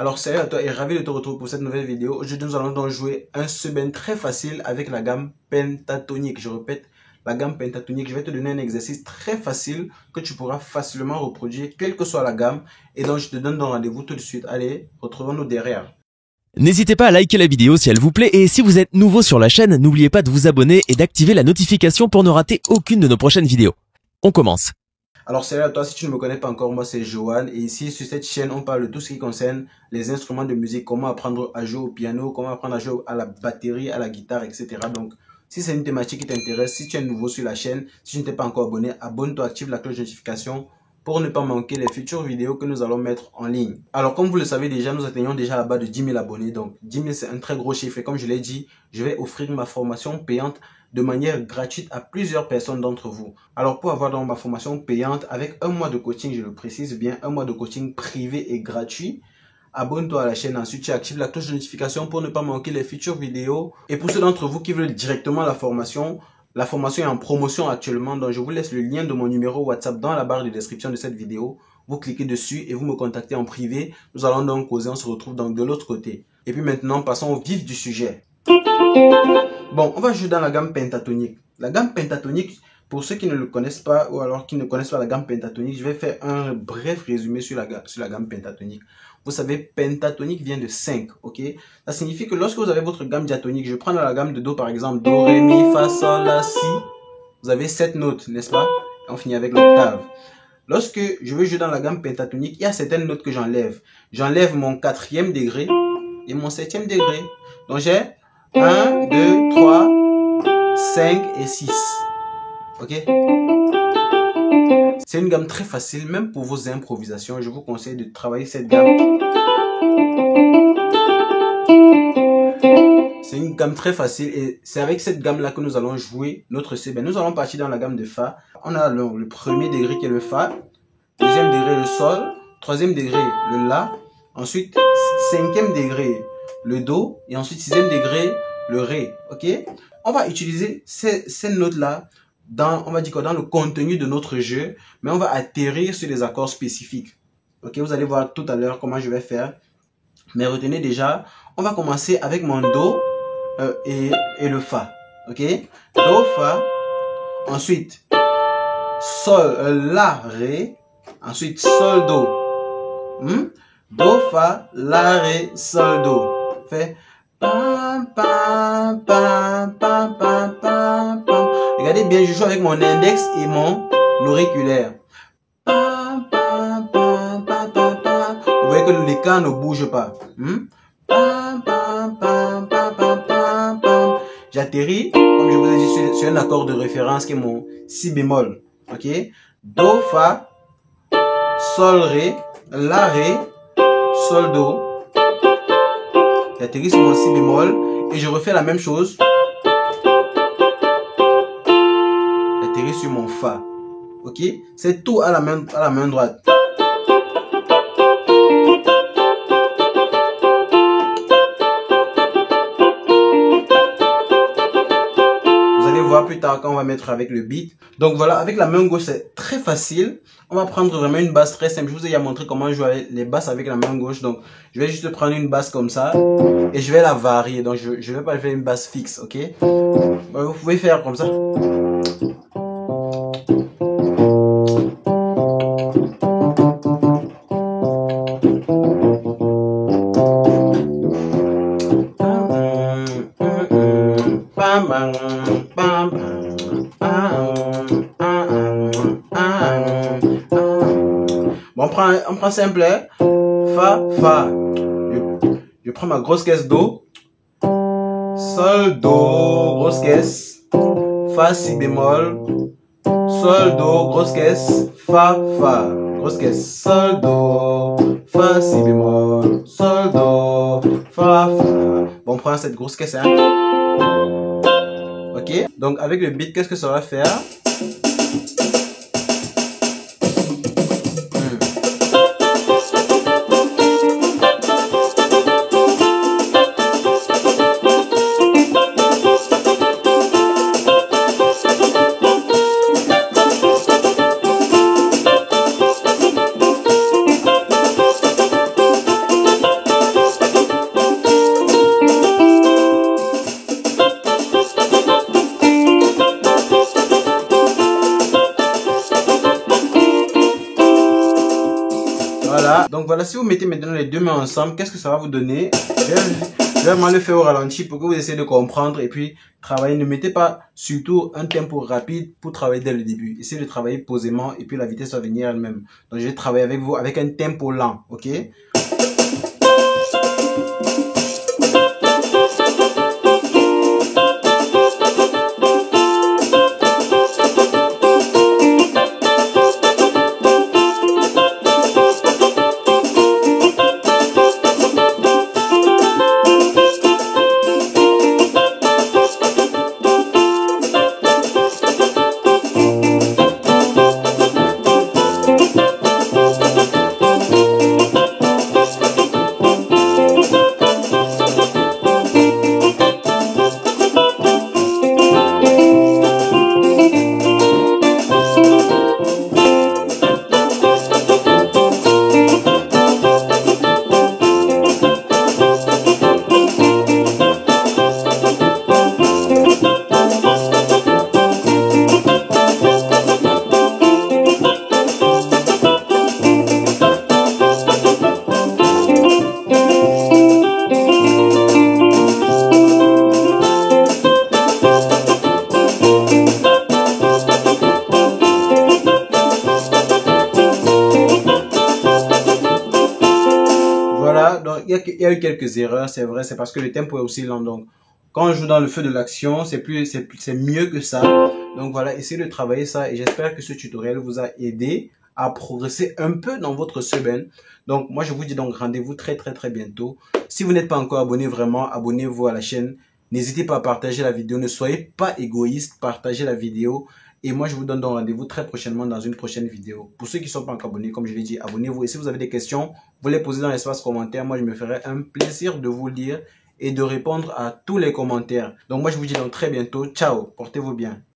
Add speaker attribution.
Speaker 1: Alors salut à toi et ravi de te retrouver pour cette nouvelle vidéo. Aujourd'hui nous allons donc jouer un sub très facile avec la gamme pentatonique. Je répète, la gamme pentatonique. Je vais te donner un exercice très facile que tu pourras facilement reproduire quelle que soit la gamme. Et donc je te donne donc rendez-vous tout de suite. Allez, retrouvons-nous derrière.
Speaker 2: N'hésitez pas à liker la vidéo si elle vous plaît et si vous êtes nouveau sur la chaîne, n'oubliez pas de vous abonner et d'activer la notification pour ne rater aucune de nos prochaines vidéos. On commence.
Speaker 1: Alors salut à toi, si tu ne me connais pas encore, moi c'est Johan et ici sur cette chaîne on parle de tout ce qui concerne les instruments de musique, comment apprendre à jouer au piano, comment apprendre à jouer à la batterie, à la guitare, etc. Donc si c'est une thématique qui t'intéresse, si tu es nouveau sur la chaîne, si tu ne t'es pas encore abonné, abonne-toi, active la cloche de notification pour ne pas manquer les futures vidéos que nous allons mettre en ligne. Alors comme vous le savez déjà, nous atteignons déjà la barre de 10 000 abonnés, donc 10 000 c'est un très gros chiffre et comme je l'ai dit, je vais offrir ma formation payante de manière gratuite à plusieurs personnes d'entre vous. Alors pour avoir donc ma formation payante avec un mois de coaching, je le précise bien, un mois de coaching privé et gratuit, abonne-toi à la chaîne, ensuite tu actives la cloche de notification pour ne pas manquer les futures vidéos. Et pour ceux d'entre vous qui veulent directement la formation est en promotion actuellement, donc je vous laisse le lien de mon numéro WhatsApp dans la barre de description de cette vidéo. Vous cliquez dessus et vous me contactez en privé. Nous allons donc causer, on se retrouve donc de l'autre côté. Et puis maintenant, passons au vif du sujet. Bon, on va jouer dans la gamme pentatonique. La gamme pentatonique, pour ceux qui ne le connaissent pas ou alors qui ne connaissent pas la gamme pentatonique, je vais faire un bref résumé sur la gamme pentatonique. Vous savez, pentatonique vient de 5, ok? Ça signifie que lorsque vous avez votre gamme diatonique, je prends la gamme de Do par exemple, Do, Ré, Mi, Fa, Sol, La, Si. Vous avez 7 notes, n'est-ce pas? Et on finit avec l'octave. Lorsque je veux jouer dans la gamme pentatonique, il y a certaines notes que j'enlève. J'enlève mon 4e degré et mon 7e degré. Donc j'ai 1, 2, 3, 5 et 6. Ok? C'est une gamme très facile, même pour vos improvisations. Je vous conseille de travailler cette gamme. C'est une gamme très facile et c'est avec cette gamme-là que nous allons jouer notre C. Nous allons partir dans la gamme de Fa. On a le premier degré qui est le Fa, deuxième degré le Sol, troisième degré le La, ensuite 5e degré le Do et ensuite 6e degré le Ré. Ok? On va utiliser ces notes-là dans, on va dire quoi, dans le contenu de notre jeu, mais on va atterrir sur des accords spécifiques. Ok? Vous allez voir tout à l'heure comment je vais faire. Mais retenez déjà, on va commencer avec mon Do et le Fa. Ok? Do, Fa. Ensuite, Sol, La, Ré. Ensuite, Sol, Do. Do, Fa, La, Ré, Sol, Do. Fait pam, pam, pam, pam, pam, pam, pam. Regardez bien, je joue avec mon index et mon auriculaire. Pam, pam, pam, pam, pam, pam. Vous voyez que l'écart ne bouge pas. Pam, pam, pam, pam, pam, pam, pam. J'atterris, comme je vous ai dit, sur un accord de référence qui est mon Si bémol. Ok? Do, Fa, Sol, Ré, La, Ré, Sol, Do. J'atterris sur mon Si bémol et je refais la même chose. J'atterris sur mon Fa. Ok? C'est tout à la main droite. Voir plus tard quand on va mettre avec le beat. Donc voilà, avec la main gauche c'est très facile. On va prendre vraiment une basse très simple. Je vous ai déjà montré comment jouer les basses avec la main gauche. Donc je vais juste prendre une basse comme ça et je vais la varier. Donc je vais pas faire une basse fixe, ok? Vous pouvez faire comme ça. Bon, on prend simple, hein? Fa, Fa. Je prends ma grosse caisse Do. Sol, Do, grosse caisse. Fa, Si bémol. Sol, Do, grosse caisse. Fa, Fa. Grosse caisse. Sol, Do. Fa, Si bémol. Sol, Do. Fa, Fa. Bon, on prend cette grosse caisse, hein? Ok? Donc, avec le beat, qu'est-ce que ça va faire? voilà, si vous mettez maintenant les deux mains ensemble, qu'est-ce que ça va vous donner? Je vais vraiment le faire au ralenti pour que vous essayez de comprendre et puis travailler. Ne mettez pas surtout un tempo rapide pour travailler dès le début. Essayez de travailler posément et puis la vitesse va venir elle-même. Donc je vais travailler avec vous avec un tempo lent, ok? Donc il y a eu quelques erreurs, c'est vrai, c'est parce que le tempo est aussi lent. Donc, quand on joue dans le feu de l'action, c'est mieux que ça. Donc voilà, essayez de travailler ça et j'espère que ce tutoriel vous a aidé à progresser un peu dans votre semaine. Donc, moi, je vous dis donc rendez-vous très bientôt. Si vous n'êtes pas encore abonné, vraiment, abonnez-vous à la chaîne. N'hésitez pas à partager la vidéo. Ne soyez pas égoïste, partagez la vidéo. Et moi, je vous donne donc rendez-vous très prochainement dans une prochaine vidéo. Pour ceux qui ne sont pas encore abonnés, comme je l'ai dit, abonnez-vous. Et si vous avez des questions, vous les posez dans l'espace commentaire. Moi, je me ferai un plaisir de vous lire et de répondre à tous les commentaires. Donc, moi, je vous dis donc très bientôt. Ciao, portez-vous bien.